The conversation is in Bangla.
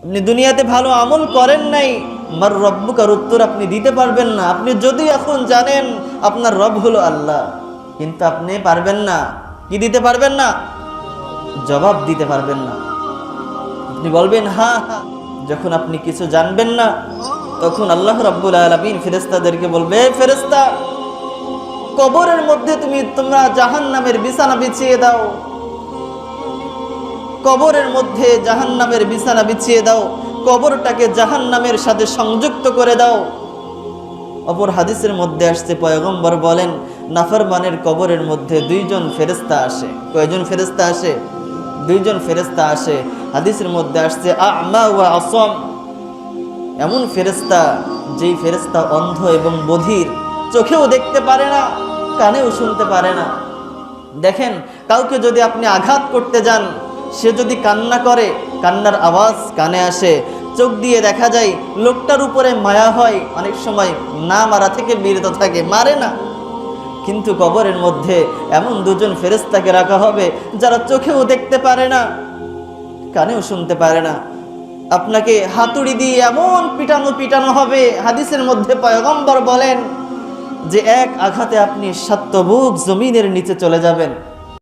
আপনি দুনিয়াতে ভালো আমল করেন নাই, মার রব্বুকার উত্তর আপনি দিতে পারবেন না। আপনি যদি এখন জানেন আপনার রব হলো আল্লাহ, কিন্তু আপনি পারবেন না, কি দিতে পারবেন না? জবাব দিতে পারবেন না। আপনি বলবেন হ্যাঁ হ্যাঁ। যখন আপনি কিছু জানবেন না, তখন আল্লাহ রাব্বুল আলামিন ফেরেশতাদেরকে বলবে, ফেরেশতা, কবরের মধ্যে তোমরা জাহান্নামের বিছানা বিছিয়ে দাও, কবরের মধ্যে জাহান্নামের বিছানা বিছিয়ে দাও, কবরটাকে জাহান্নামের সাথে সংযুক্ত করে দাও। অপর হাদিসের মধ্যে আসছে, পয়গম্বর বলেন, নাফরমানের কবরের মধ্যে দুইজন ফেরেশতা আসে। কয়জন ফেরেশতা আসে? দুইজন ফেরেশতা আসে। হাদিসের মধ্যে আসছে আ'মা ওয়া আসম, এমন ফেরেশতা যেই ফেরেশতা অন্ধ এবং বধির, চোখেও দেখতে পারে না, কানেও শুনতে পারে না। দেখেন, কাউকে যদি আপনি আঘাত করতে যান, সে যদি কান্না করে, কান্নার আওয়াজ কানে আসে, চোখ দিয়ে দেখা যায় লোকটার উপরে মায়া হয়, অনেক সময় না মারা থেকে বিরত থাকে, মারে না। কিন্তু কবরের মধ্যে এমন দুজন ফেরেশতাকে রাখা হবে যারা চোখেও দেখতে পারে না, কানেও শুনতে পারে না। আপনাকে হাতুড়ি দিয়ে এমন পিটানো হবে, হাদিসের মধ্যে পয়গম্বর বলেন যে এক আঘাতে আপনি 7 বুক জমিনের নিচে চলে যাবেন।